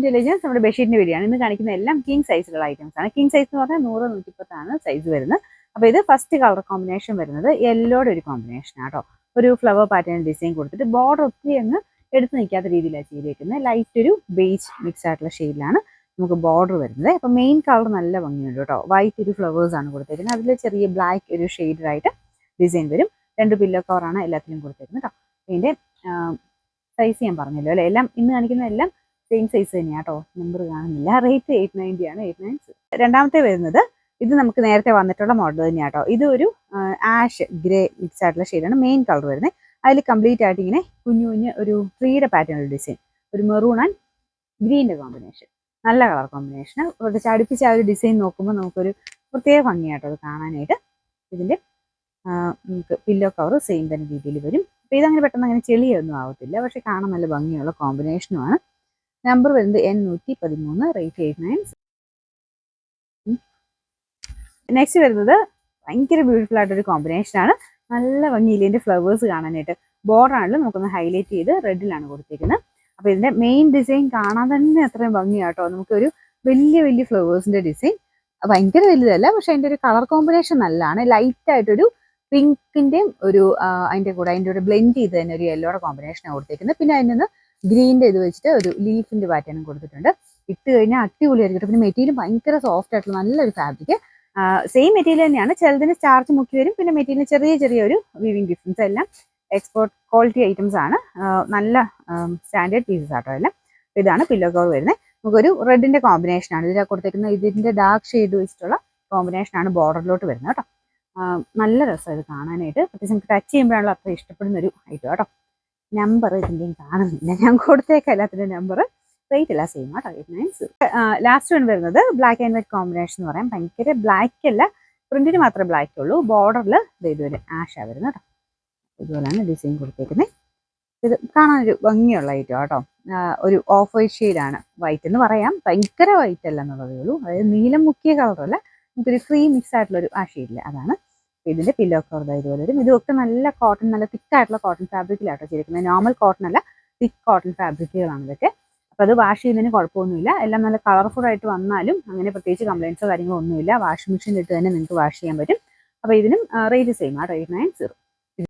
Intelligence നമ്മുടെ ബെഡ്ഷീറ്റിന്റെ video ആണ്. ഇന്ന് കാണിക്കുന്ന എല്ലാം കിങ് സൈസിലുള്ള ഐറ്റംസ് ആണ്. കിങ് സൈസ് എന്ന് പറഞ്ഞാൽ 100-110 സൈസ് വരുന്നത്. അപ്പോൾ ഇത് ഫസ്റ്റ് കളർ കോമ്പിനേഷൻ വരുന്നത് യെല്ലോയുടെ ഒരു കോമ്പിനേഷൻ ആട്ടോ. ഒരു ഫ്ലവർ പാറ്റേൺ ഡിസൈൻ കൊടുത്തിട്ട് ബോർഡർ ഒത്തിരി അങ്ങ് എടുത്ത് നിൽക്കാത്ത രീതിയിലാണ് ചെയ്തേക്കുന്നത്. ലൈറ്റ് ഒരു ബേജ് മിക്സ് ആയിട്ടുള്ള ഷെയ്ഡിലാണ് നമുക്ക് ബോർഡർ വരുന്നത്. അപ്പോൾ മെയിൻ കളർ നല്ല ഭംഗിയുണ്ട് കേട്ടോ. വൈറ്റ് ഒരു ഫ്ലവേഴ്സ് ആണ് കൊടുത്തേക്കുന്നത്. അതിൽ ചെറിയ ബ്ലാക്ക് ഒരു ഷെയ്ഡായിട്ട് ഡിസൈൻ വരും. 2 പില്ലോ കവറാണ് എല്ലാത്തിലും കൊടുത്തേക്കുന്നത് കേട്ടോ. ഇതിൻ്റെ സൈസ് ഞാൻ പറഞ്ഞല്ലോ അല്ലേ. എല്ലാം ഇന്ന് കാണിക്കുന്ന എല്ലാം സെയിം സൈസ് തന്നെയാണ് കേട്ടോ. നമ്പർ കാണുന്നില്ല. റേറ്റ് 890 ആണ്. 890. രണ്ടാമത്തെ വരുന്നത് ഇത് നമുക്ക് നേരത്തെ വന്നിട്ടുള്ള മോഡൽ തന്നെയാണ് കേട്ടോ. ഇത് ഒരു ആഷ് ഗ്രേ മിക്സ് ആയിട്ടുള്ള ഷെയ്ഡാണ് മെയിൻ കളർ വരുന്നത്. അതിൽ കംപ്ലീറ്റ് ആയിട്ട് ഇങ്ങനെ കുഞ്ഞു കുഞ്ഞ് ഒരു ട്രീയുടെ പാറ്റേൺ ഡിസൈൻ, ഒരു മെറൂൺ ആൻഡ് ഗ്രീൻ്റെ കോമ്പിനേഷൻ. നല്ല കളർ കോമ്പിനേഷൻ. കുറച്ച് അടുപ്പിച്ച് ആ ഒരു ഡിസൈൻ നോക്കുമ്പോൾ നമുക്കൊരു പ്രത്യേക ഭംഗിയാട്ടോ അത് കാണാനായിട്ട്. ഇതിൻ്റെ നമുക്ക് പില്ലോ കവർ സെയിം തന്നെ രീതിയിൽ വരും. അപ്പോൾ ഇതങ്ങനെ പെട്ടെന്ന് അങ്ങനെ ചെളിയൊന്നും ആവത്തില്ല. പക്ഷെ കാണാൻ നല്ല ഭംഗിയുള്ള കോമ്പിനേഷനുമാണ്. നമ്പർ വരുന്നത് N113, റേറ്റ് 890. നെക്സ്റ്റ് വരുന്നത് ഭയങ്കര ബ്യൂട്ടിഫുൾ ആയിട്ടൊരു കോമ്പിനേഷനാണ്. നല്ല ഭംഗിയില്ല ഇതിൻ്റെ ഫ്ലവേഴ്സ് കാണാനായിട്ട്. ബോർഡറാണെങ്കിലും നമുക്കൊന്ന് ഹൈലൈറ്റ് ചെയ്ത് റെഡിലാണ് കൊടുത്തിരിക്കുന്നത്. അപ്പോൾ ഇതിൻ്റെ മെയിൻ ഡിസൈൻ കാണാൻ തന്നെ അത്രയും ഭംഗിയാട്ടോ. നമുക്കൊരു വലിയ വലിയ ഫ്ലവേഴ്സിൻ്റെ ഡിസൈൻ, ഭയങ്കര വലുതല്ല പക്ഷെ അതിൻ്റെ ഒരു കളർ കോമ്പിനേഷൻ നല്ലതാണ്. ലൈറ്റായിട്ടൊരു പിങ്കിൻ്റെയും ഒരു അതിൻ്റെ കൂടെ അതിൻ്റെ ഒരു ബ്ലെൻഡ് ചെയ്ത് തന്നെ ഒരു യെല്ലോയുടെ കോമ്പിനേഷനാണ് കൊടുത്തിരിക്കുന്നത്. പിന്നെ അതിൽ നിന്ന് ഗ്രീൻ്റെ ഇത് വെച്ചിട്ട് ഒരു ലീഫിൻ്റെ പാറ്റേണും കൊടുത്തിട്ടുണ്ട്. ഇട്ട് കഴിഞ്ഞാൽ അടിപൊളിയായിരിക്കും. പിന്നെ മെറ്റീരിയൽ ഭയങ്കര സോഫ്റ്റ് ആയിട്ടുള്ള നല്ലൊരു ഫാബ്രിക്. സെയിം മെറ്റീരിയൽ തന്നെയാണ്. ചിലതിന് സ്റ്റാർച്ച് മുക്കി വരും. പിന്നെ മെറ്റീരിയൽ ചെറിയ ഒരു വീവിങ് ഡിഫറൻസ്. എല്ലാം എക്സ്പോർട്ട് ക്വാളിറ്റി ഐറ്റംസ് ആണ്. നല്ല സ്റ്റാൻഡേർഡ് പീസസ് ആട്ടോ എല്ലാം. ഇതാണ് പില്ലോ കവർ വരുന്നത്. നമുക്കൊരു റെഡിൻ്റെ കോമ്പിനേഷനാണ് ഇതിൽ കൊടുത്തേക്കുന്നത്. ഇതിൻ്റെ ഡാർക്ക് ഷെയ്ഡ് വെച്ചിട്ടുള്ള കോമ്പിനേഷനാണ് ബോർഡറിലോട്ട് വരുന്നത് കേട്ടോ. നല്ല രസമാണ് ഇത് കാണാനായിട്ട്. പ്രത്യേകിച്ച് നമുക്ക് ടച്ച് ചെയ്യുമ്പോഴാണല്ലോ അത്ര ഇഷ്ടപ്പെടുന്ന ഒരു ഐറ്റം കേട്ടോ. നമ്പർ ഇതിൻ്റെയും കാണുന്നില്ല, ഞാൻ കൊടുത്തേക്കാം എല്ലാത്തിൻ്റെ നമ്പർ. റേറ്റ് എല്ലാം സെയിം കേട്ടോ. 890. ലാസ്റ്റ് വൺ വരുന്നത് ബ്ലാക്ക് ആൻഡ് വൈറ്റ് കോമ്പിനേഷൻ എന്ന് പറയാം. ഭയങ്കര ബ്ലാക്ക് അല്ല, പ്രിന്റിന് മാത്രമേ ബ്ലാക്ക് ഉള്ളൂ. ബോർഡറിൽ ഇതുപോലെ ആഷാണ് വരുന്നത് കേട്ടോ. ഇതുപോലെയാണ് ഡിസൈൻ കൊടുത്തേക്കുന്നത്. ഇത് കാണാനൊരു ഭംഗിയുള്ള ഐറ്റം കേട്ടോ. ഒരു ഓഫ് വൈറ്റ് ഷെയ്ഡാണ്. വൈറ്റ് എന്ന് പറയാം, ഭയങ്കര വൈറ്റ് അല്ല എന്നുള്ളതേ ഉള്ളൂ. അതായത് നീലം മുക്കിയ കളറല്ല, നമുക്കൊരു ഫ്രീ മിക്സ് ആയിട്ടുള്ളൊരു ആ ഷെയ്ഡില്ല അതാണ്. ഇതിൻ്റെ പില്ലോ കവർ ഇതുപോലെ വരും. ഇതൊക്കെ നല്ല കോട്ടൺ, നല്ല തിക്കായിട്ടുള്ള കോട്ടൺ ഫാബ്രിക്കിലാട്ടോ ചെയ്തിരിക്കുന്നത്. നോർമൽ കോട്ടൺ അല്ല, തിക്ക് കോട്ടൺ ഫാബ്രിക്കുകളാണ് ഇതൊക്കെ. അപ്പോൾ അത് വാഷ് ചെയ്യുന്നതിന് കുഴപ്പമൊന്നുമില്ല. എല്ലാം നല്ല കളർഫുൾ ആയിട്ട് വന്നാലും അങ്ങനെ പ്രത്യേകിച്ച് കംപ്ലയിൻസോ കാര്യങ്ങളോ ഒന്നുമില്ല. വാഷിംഗ് മെഷീനിൽ ഇട്ട് തന്നെ നിങ്ങൾക്ക് വാഷ് ചെയ്യാൻ പറ്റും. അപ്പോൾ ഇതിനും റേറ്റ് സെയിം ആണ്, 890.